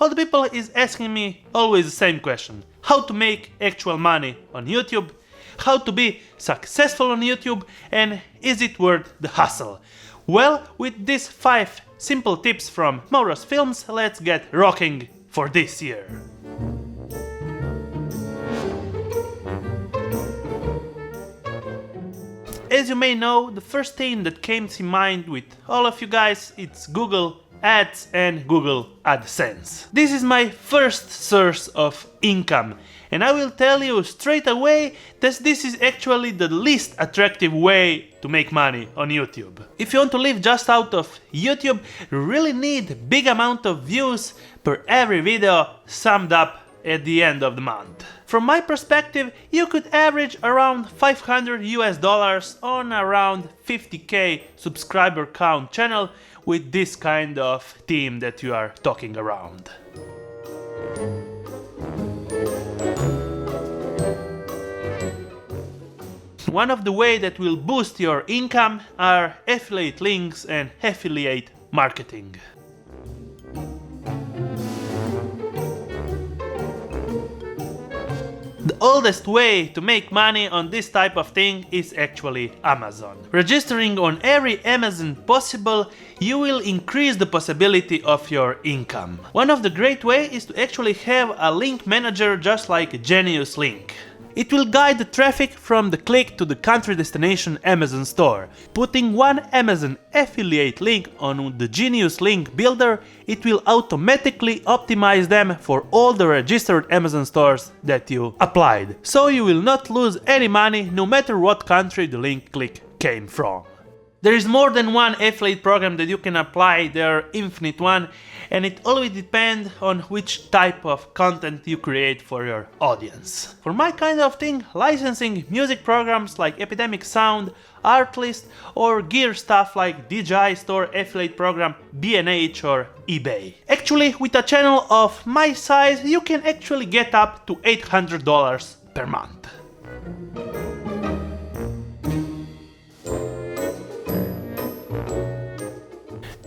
All the people is asking me always the same question. How to make actual money on YouTube? How to be successful on YouTube? And is it worth the hustle? Well, with these 5 simple tips from MAURO'S films, let's get rocking for this year. As you may know, the first thing that came to mind with all of you guys, it's Google Ads and Google AdSense. This is my first source of income, and I will tell you straight away that this is actually the least attractive way to make money on YouTube. If you want to live just out of YouTube, you really need a big amount of views per every video summed up at the end of the month. From my perspective, you could average around $500 on around 50k subscriber count channel with this kind of team that you are talking around. One of the ways that will boost your income are affiliate links and affiliate marketing. The oldest way to make money on this type of thing is actually Amazon. Registering on every Amazon possible, you will increase the possibility of your income. One of the great ways is to actually have a link manager just like Genius Link. It will guide the traffic from the click to the country destination Amazon store. Putting one Amazon affiliate link on the Genius Link builder, it will automatically optimize them for all the registered Amazon stores that you applied. So you will not lose any money no matter what country the link click came from. There is more than one affiliate program that you can apply, there are infinite one, and it always depends on which type of content you create for your audience. For my kind of thing, licensing music programs like Epidemic Sound, Artlist, or gear stuff like DJI Store affiliate program, B&H or eBay. Actually, with a channel of my size, you can actually get up to $800 per month.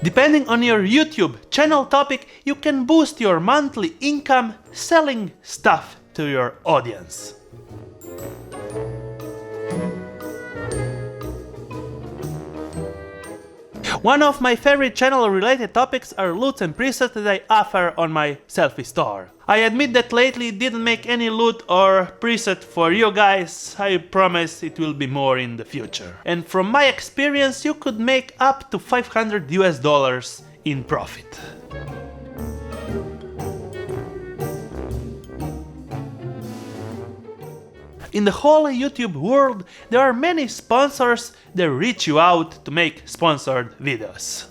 Depending on your YouTube channel topic, you can boost your monthly income selling stuff to your audience. One of my favorite channel related topics are loots and presets that I offer on my selfie store. I admit that lately didn't make any loot or preset for you guys, I promise it will be more in the future. And from my experience you could make up to $500 in profit. In the whole YouTube world, there are many sponsors that reach you out to make sponsored videos.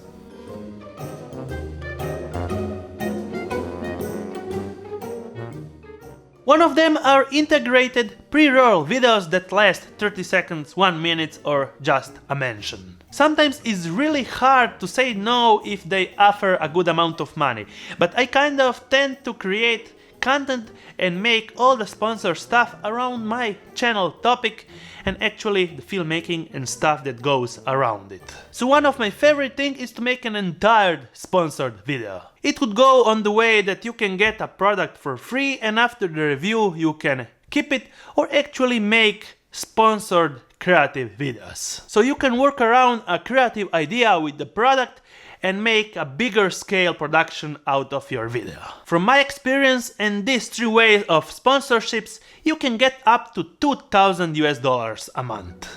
One of them are integrated pre-roll videos that last 30 seconds, 1 minute or just a mention. Sometimes it's really hard to say no if they offer a good amount of money, but I kind of tend to create content and make all the sponsor stuff around my channel topic and actually the filmmaking and stuff that goes around it. So one of my favorite things is to make an entire sponsored video. It would go on the way that you can get a product for free and after the review you can keep it or actually make sponsored creative videos. So you can work around a creative idea with the product and make a bigger scale production out of your video. From my experience and these 3 ways of sponsorships, you can get up to $2,000 a month.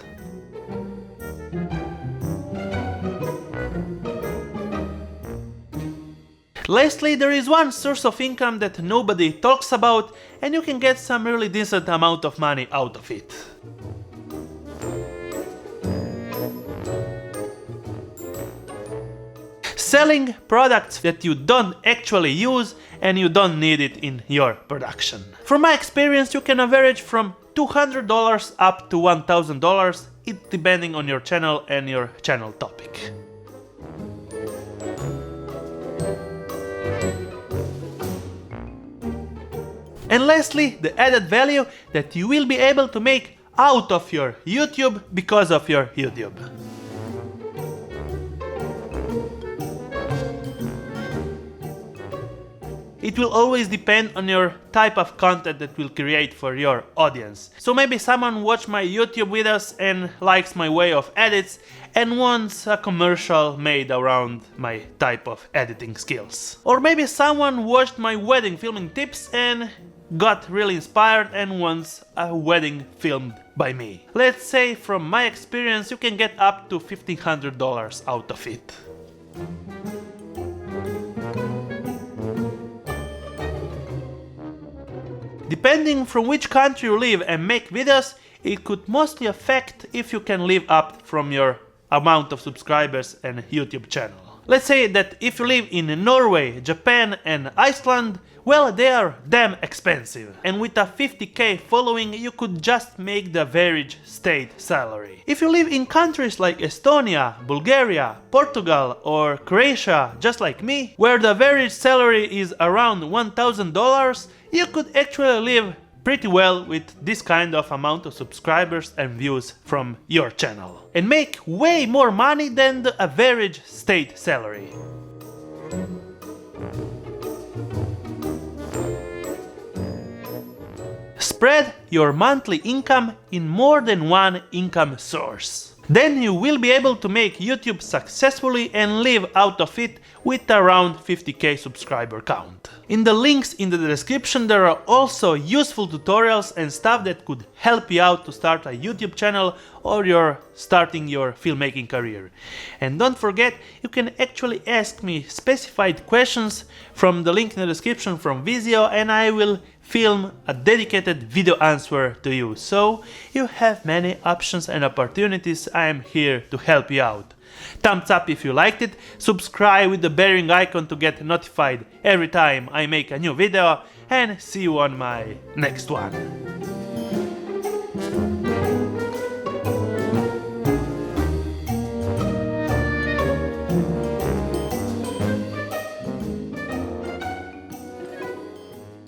Lastly, there is one source of income that nobody talks about and you can get some really decent amount of money out of it. Selling products that you don't actually use and you don't need it in your production. From my experience, you can average from $200 up to $1,000, it depending on your channel and your channel topic. And lastly, the added value that you will be able to make out of your YouTube because of your YouTube. it will always depend on your type of content that will create for your audience. So maybe someone watched my YouTube videos and likes my way of edits and wants a commercial made around my type of editing skills. Or maybe someone watched my wedding filming tips and got really inspired and wants a wedding filmed by me. Let's say from my experience you can get up to $1,500 out of it. Depending from which country you live and make videos, it could mostly affect if you can live up from your amount of subscribers and YouTube channel. Let's say that if you live in Norway, Japan and Iceland, well, they are damn expensive. And with a 50k following, you could just make the average state salary. If you live in countries like Estonia, Bulgaria, Portugal or Croatia, just like me, where the average salary is around $1,000, you could actually live pretty well with this kind of amount of subscribers and views from your channel. And make way more money than the average state salary. Spread your monthly income in more than one income source. Then you will be able to make YouTube successfully and live out of it with around 50k subscriber count. In the links in the description there are also useful tutorials and stuff that could help you out to start a YouTube channel or you're starting your filmmaking career. And don't forget, you can actually ask me specified questions from the link in the description from Vizio and I will film a dedicated video answer to you. So you have many options and opportunities. I am here to help you out. Thumbs up if you liked it, subscribe with the bearing icon to get notified every time I make a new video, and see you on my next one.